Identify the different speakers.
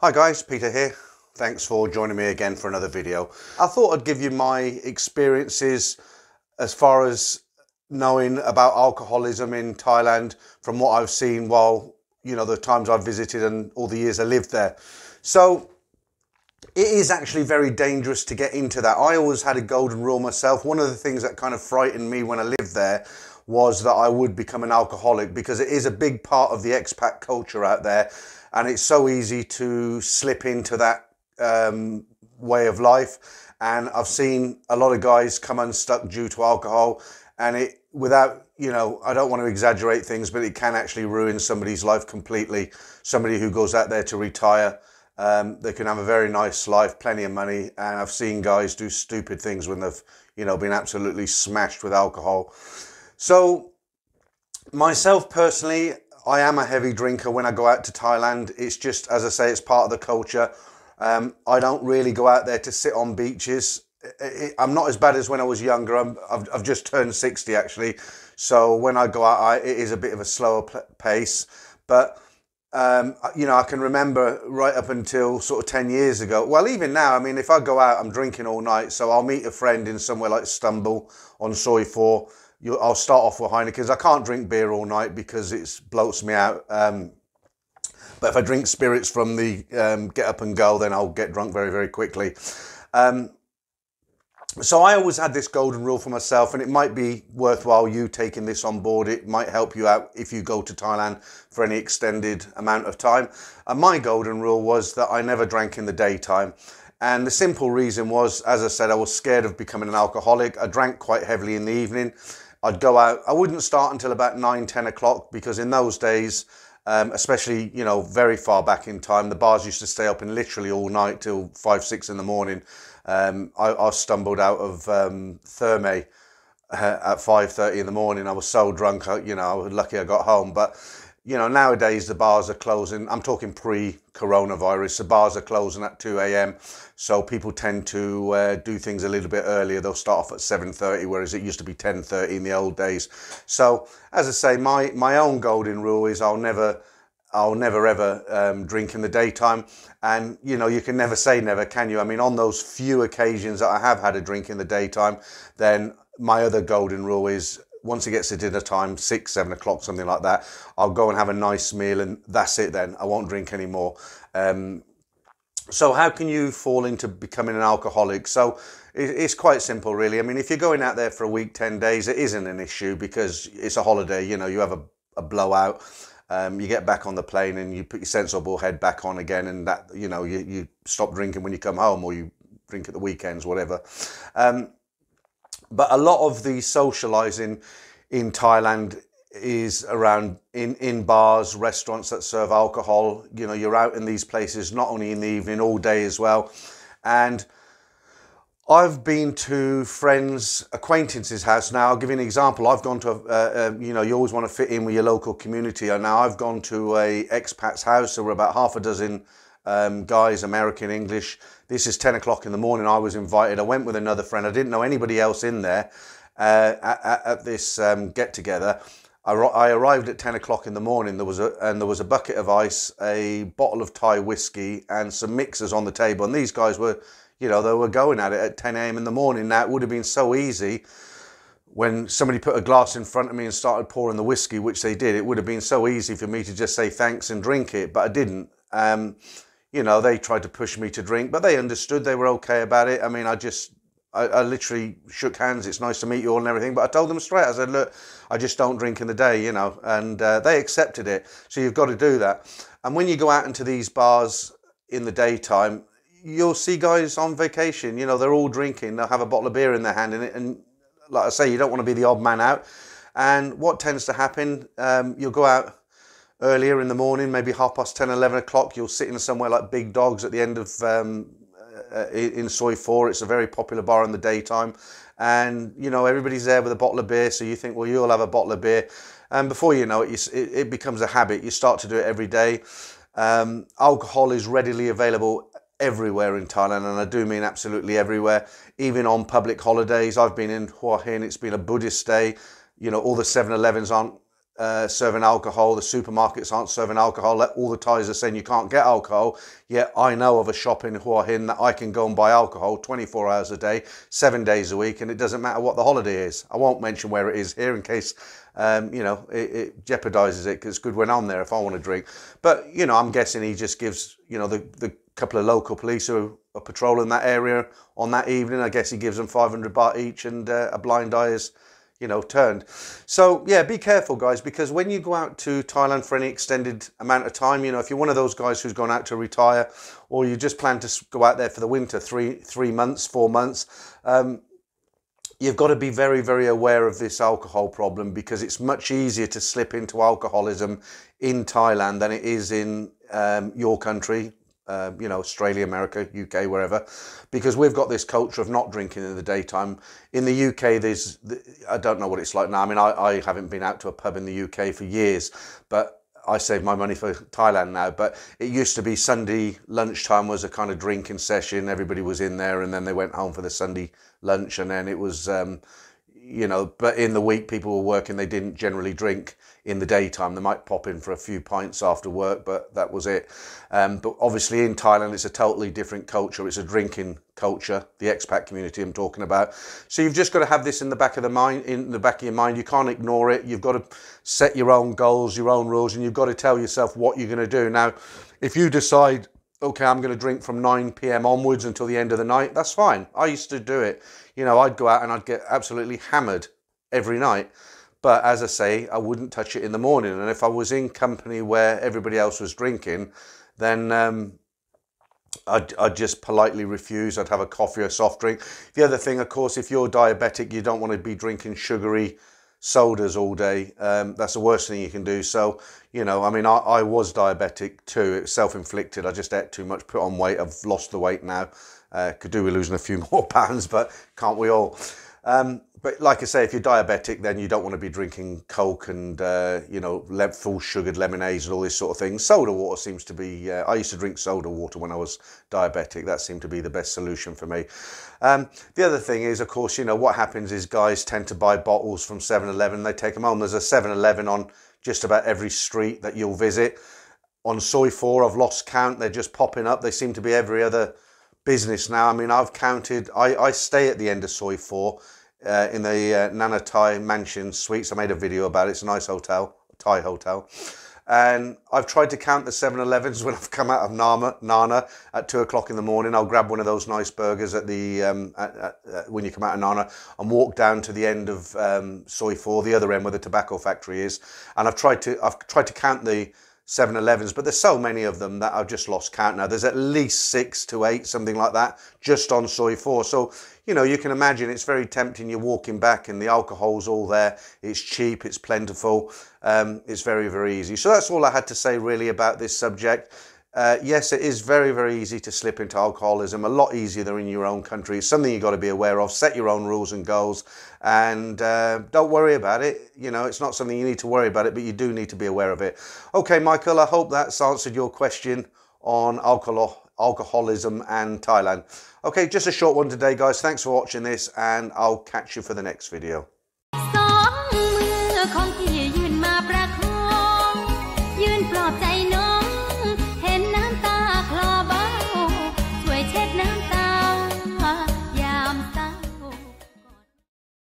Speaker 1: Hi guys, Peter here. Thanks for joining me again for another video. I thought I'd give you my experiences as far as knowing about alcoholism in Thailand from what I've seen while, the times I've visited and all the years I lived there. So it is actually very dangerous to get into that. I always had a golden rule myself. One of the things that kind of frightened me when I lived there was that I would become an alcoholic, because it is a big part of the expat culture out there. And it's so easy to slip into that way of life. And I've seen a lot of guys come unstuck due to alcohol, and it, without, I don't want to exaggerate things, but it can actually ruin somebody's life completely. Somebody who goes out there to retire, they can have a very nice life, plenty of money. And I've seen guys do stupid things when they've, been absolutely smashed with alcohol. So myself personally, I am a heavy drinker when I go out to Thailand. It's just, as I say, it's part of the culture. I don't really go out there to sit on beaches. I'm not as bad as when I was younger. I've just turned 60 actually. So when I go out, it is a bit of a slower pace. But, I can remember right up until sort of 10 years ago. Well, even now, I mean, if I go out, I'm drinking all night. So I'll meet a friend in somewhere like Stumble on Soi 4. I'll start off with Heinekens. I can't drink beer all night because it bloats me out. But if I drink spirits from the get up and go, then I'll get drunk very, very quickly. So I always had this golden rule for myself, and it might be worthwhile you taking this on board. It might help you out if you go to Thailand for any extended amount of time. And my golden rule was that I never drank in the daytime. And the simple reason was, as I said, I was scared of becoming an alcoholic. I drank quite heavily in the evening. I'd go out. I wouldn't start until about 9, 10 o'clock, because in those days, especially, very far back in time, the bars used to stay open literally all night till 5, 6 in the morning. I stumbled out of Therme at 5:30 in the morning. I was so drunk, I was lucky I got home. But, nowadays the bars are closing. I'm talking pre-coronavirus. The bars are closing at 2 a.m. So people tend to do things a little bit earlier. They'll start off at 7:30, whereas it used to be 10:30 in the old days. So, as I say, my own golden rule is I'll never ever drink in the daytime. And, you can never say never, can you? I mean, on those few occasions that I have had a drink in the daytime, then my other golden rule is once it gets to dinner time, 6, 7 o'clock, something like that, I'll go and have a nice meal, and that's it then. I won't drink anymore. So how can you fall into becoming an alcoholic? So it's quite simple, really. I mean, if you're going out there for a week, 10 days, it isn't an issue because it's a holiday. You have a blowout. You get back on the plane and you put your sensible head back on again, and that, you stop drinking when you come home, or you drink at the weekends, whatever. But a lot of the socializing in Thailand is around in bars, restaurants that serve alcohol. You're out in these places not only in the evening, all day as well. And I've been to friends, acquaintances' house. Now, I'll give you an example. I've gone to, you always want to fit in with your local community. And now I've gone to a expat's house. There were about half a dozen guys, American, English. This is 10 o'clock in the morning. I was invited. I went with another friend. I didn't know anybody else in there at this get-together. I arrived at 10 o'clock in the morning. There was a bucket of ice, a bottle of Thai whiskey, and some mixers on the table. And these guys were, they were going at it at 10 a.m. in the morning. Now, it would have been so easy when somebody put a glass in front of me and started pouring the whiskey, which they did. It would have been so easy for me to just say thanks and drink it, but I didn't. They tried to push me to drink, but they understood. They were okay about it. I mean, I literally shook hands. It's nice to meet you all and everything. But I told them straight. I said, look, I just don't drink in the day, and they accepted it. So you've got to do that. And when you go out into these bars in the daytime, you'll see guys on vacation, they're all drinking. They'll have a bottle of beer in their hand. And like I say, you don't want to be the odd man out. And what tends to happen, you'll go out earlier in the morning, maybe 10:30, 11 o'clock. You'll sit in somewhere like Big Dogs at the end of in Soi 4. It's a very popular bar in the daytime, and everybody's there with a bottle of beer, so you think, well, you'll have a bottle of beer, and before you know it, it becomes a habit. You start to do it every day. Alcohol is readily available everywhere in Thailand, and I do mean absolutely everywhere, even on public holidays. I've been in Hua Hin. It's been a Buddhist day. All the 7-Elevens aren't serving alcohol, the supermarkets aren't serving alcohol, all the Thais are saying you can't get alcohol, yet I know of a shop in Hua Hin that I can go and buy alcohol 24 hours a day, 7 days a week, and it doesn't matter what the holiday is. I won't mention where it is here in case, you know, it jeopardizes it, because it's good when I'm there if I want to drink. But, you know, I'm guessing he just gives, you know, the couple of local police who are patrolling that area on that evening, I guess he gives them 500 baht each, and a blind eye is, you know, turned. So yeah, be careful guys, because when you go out to Thailand for any extended amount of time, you know, if you're one of those guys who's gone out to retire, or you just plan to go out there for the winter, 3 months, 4 months, you've got to be very, very aware of this alcohol problem, because it's much easier to slip into alcoholism in Thailand than it is in your country. You know, Australia, America, UK, wherever, because we've got this culture of not drinking in the daytime. In the UK, I don't know what it's like now. I mean, I haven't been out to a pub in the UK for years, but I save my money for Thailand now. But it used to be Sunday lunchtime was a kind of drinking session. Everybody was in there, and then they went home for the Sunday lunch, and then it was, you know, but in the week people were working, they didn't generally drink in the daytime. They might pop in for a few pints after work, but that was it. But obviously in Thailand, it's a totally different culture. It's a drinking culture, the expat community I'm talking about. So you've just got to have this in the back of the mind, in the back of your mind. You can't ignore it. You've got to set your own goals, your own rules, and you've got to tell yourself what you're going to do. Now, if you decide, okay, I'm going to drink from 9 p.m. onwards until the end of the night, that's fine. I used to do it. You know, I'd go out and I'd get absolutely hammered every night. But as I say, I wouldn't touch it in the morning. And if I was in company where everybody else was drinking, then I'd just politely refuse. I'd have a coffee or a soft drink. The other thing, of course, if you're diabetic, you don't want to be drinking sugary sodas all day. That's the worst thing you can do. So, you know, I mean, I was diabetic too. It was self-inflicted. I just ate too much, put on weight. I've lost the weight now. Could do with losing a few more pounds, but can't we all? But like I say, if you're diabetic, then you don't want to be drinking Coke and, you know, full sugared lemonades and all this sort of thing. Soda water seems to be, I used to drink soda water when I was diabetic. That seemed to be the best solution for me. The other thing is, of course, you know, what happens is guys tend to buy bottles from 7-Eleven. They take them home. There's a 7-Eleven on just about every street that you'll visit. On Soi 4, I've lost count. They're just popping up. They seem to be every other business now. I mean, I've counted, I stay at the end of Soi 4. In the Nana Thai Mansion Suites. I made a video about it. It's a nice hotel, Thai hotel. And I've tried to count the 7-Elevens when I've come out of Nana at 2 o'clock in the morning. I'll grab one of those nice burgers at the when you come out of Nana and walk down to the end of Soi 4, the other end where the tobacco factory is. And I've tried to count the 7-Elevens, but there's so many of them that I've just lost count now. There's at least 6 to 8, something like that, just on Soi 4. So, you know, you can imagine it's very tempting. You're walking back and the alcohol's all there. It's cheap, it's plentiful. It's very, very easy. So that's all I had to say really about this subject. Yes, it is very, very easy to slip into alcoholism, a lot easier than in your own country. It's something you've got to be aware of. Set your own rules and goals, and don't worry about it. You know, it's not something you need to worry about it, but you do need to be aware of it. Okay, Michael, I hope that's answered your question on alcoholism and Thailand. Okay, just a short one today, guys. Thanks for watching this, and I'll catch you for the next video.
Speaker 2: สองมือของพี่ยืนมาประคองยืนปลอบใจ